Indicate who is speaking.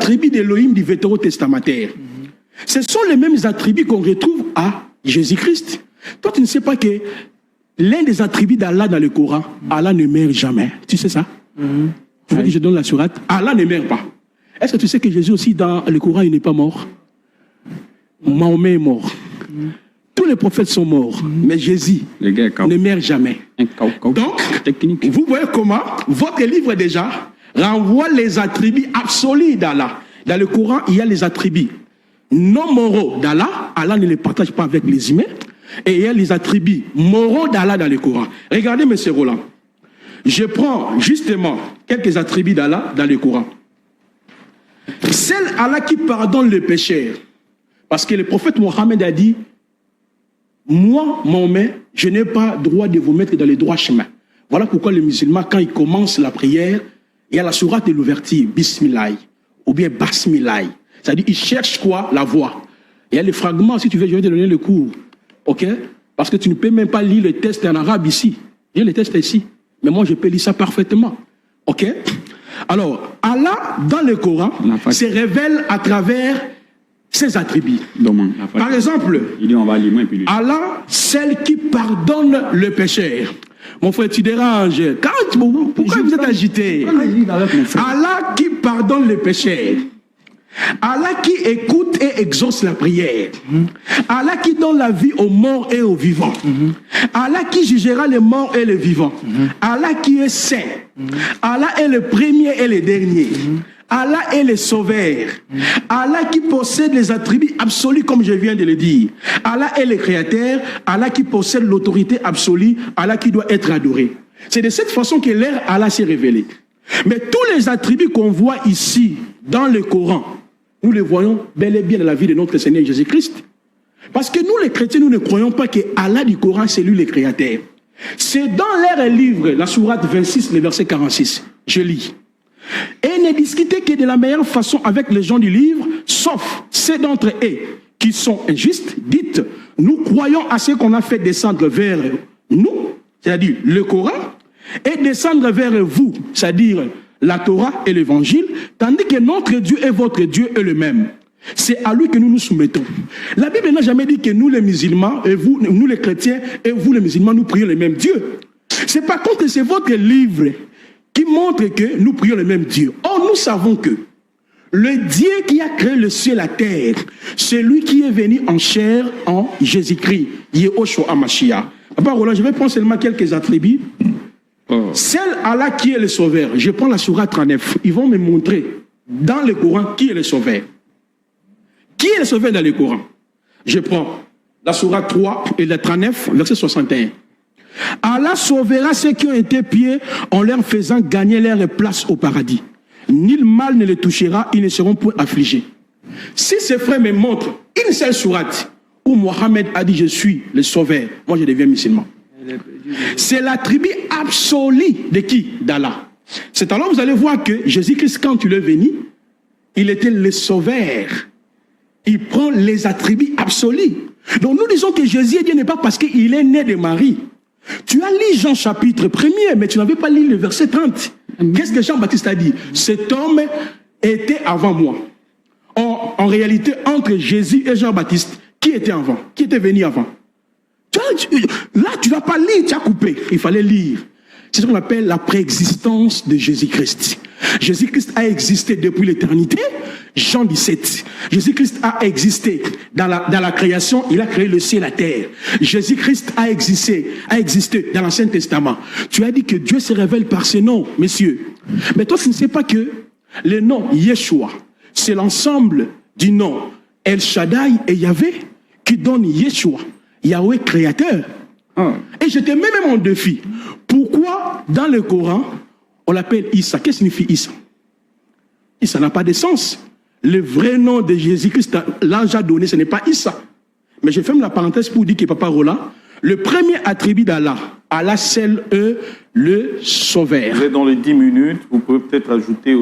Speaker 1: attributs d'Élohim du Vétérotestamentaire. Ce sont les mêmes attributs qu'on retrouve à Jésus-Christ. Toi, tu ne sais pas que l'un des attributs d'Allah dans le Coran, Allah ne meurt jamais. Tu sais ça? Tu veux que je donne la sourate? Allah ne meurt pas. Est-ce que tu sais que Jésus aussi, dans le Coran, il n'est pas mort? Mahomet est mort. Tous les prophètes sont morts, mais Jésus ne meurt jamais. Donc, vous voyez comment votre livre déjà renvoie les attributs absolus d'Allah. Dans le Coran, il y a les attributs non moraux d'Allah. Allah ne les partage pas avec les humains. Et il y a les attributs moraux d'Allah dans le Coran. Regardez, M. Roland. Je prends justement quelques attributs d'Allah dans le Coran. C'est Allah qui pardonne le pécheur. Parce que le prophète Mohammed a dit, moi, Mahomet, je n'ai pas droit de vous mettre dans les droits chemins. Voilà pourquoi les musulmans, quand ils commencent la prière, il y a la sourate de l'ouverture, Bismillah, ou bien Basmillah. C'est-à-dire, ils cherchent quoi? La voix. Il y a les fragments, si tu veux, je vais te donner le cours. Ok? Parce que tu ne peux même pas lire le texte en arabe ici. Il y a le texte ici. Mais moi, je peux lire ça parfaitement. Ok? Alors, Allah, dans le Coran, se révèle à travers ses attributs. Par exemple, Allah, celle qui pardonne le pécheur. Mon frère, tu déranges. Pourquoi vous êtes agité? Allah qui pardonne le pécheur. Allah qui écoute et exauce la prière. Allah qui donne la vie aux morts et aux vivants. Allah qui jugera les morts et les vivants. Allah qui est saint. Allah est le premier et le dernier. Allah est le sauveur. Allah qui possède les attributs absolus comme je viens de le dire. Allah est le créateur. Allah qui possède l'autorité absolue. Allah qui doit être adoré. C'est de cette façon que l'ère Allah s'est révélé. Mais tous les attributs qu'on voit ici dans le Coran, nous les voyons bel et bien dans la vie de notre Seigneur Jésus-Christ. Parce que nous les chrétiens, nous ne croyons pas que Allah du Coran, c'est lui le créateur. C'est dans leur livre, la sourate 26, le verset 46. Je lis. Et ne discutez que de la meilleure façon avec les gens du livre, sauf ceux d'entre eux qui sont injustes. Dites, nous croyons à ce qu'on a fait descendre vers nous, c'est-à-dire le Coran, et descendre vers vous, c'est-à-dire la Torah et l'évangile, tandis que notre Dieu et votre Dieu est le même. C'est à lui que nous nous soumettons. La Bible n'a jamais dit que nous les musulmans, et vous, nous les chrétiens, et vous les musulmans, nous prions le même Dieu. C'est par contre que c'est votre livre qui montre que nous prions le même Dieu. Or, nous savons que le Dieu qui a créé le ciel et la terre, c'est lui qui est venu en chair en Jésus-Christ, Yehoshua HaMashiach. Papa Roland, je vais prendre seulement quelques attributs. Celle Allah qui est le sauveur. Je prends la sourate 39. Ils vont me montrer dans le Coran qui est le sauveur. Qui est le sauveur dans le Coran? Je prends la sourate 3 et la 39, verset 61. Allah sauvera ceux qui ont été pieds en leur faisant gagner leur place au paradis. Nul mal ne les touchera, ils ne seront point affligés. Si ces frères me montrent une seule sourate où Mohammed a dit je suis le sauveur, moi je deviens musulman. C'est l'attribut absolu de qui? D'Allah. C'est alors vous allez voir que Jésus-Christ, quand il est venu, il était le sauveur. Il prend les attributs absolus. Donc nous disons que Jésus est Dieu n'est pas parce qu'il est né de Marie. Tu as lu Jean chapitre 1er, mais tu n'avais pas lu le verset 30. Qu'est-ce que Jean-Baptiste a dit? Cet homme était avant moi. En réalité, entre Jésus et Jean-Baptiste, qui était avant? Qui était venu avant? Là, tu ne vas pas lire, tu as coupé. Il fallait lire. C'est ce qu'on appelle la préexistence de Jésus-Christ. Jésus-Christ a existé depuis l'éternité. Jean 17. Jésus-Christ a existé dans la création. Il a créé le ciel et la terre. Jésus-Christ a existé dans l'Ancien Testament. Tu as dit que Dieu se révèle par ses noms, messieurs. Mais toi, tu ne sais pas que le nom Yeshua, c'est l'ensemble du nom El Shaddai et Yahvé qui donne Yeshua. Yahweh créateur. Et je te mets même en défi. Pourquoi dans le Coran, on l'appelle Issa? Qu'est-ce que signifie Issa? Issa n'a pas de sens. Le vrai nom de Jésus-Christ, l'ange a donné, ce n'est pas Issa. Mais je ferme la parenthèse pour dire que Papa Roland, le premier attribut d'Allah, Allah seul est le sauveur.
Speaker 2: Vous êtes dans les 10 minutes, vous pouvez peut-être ajouter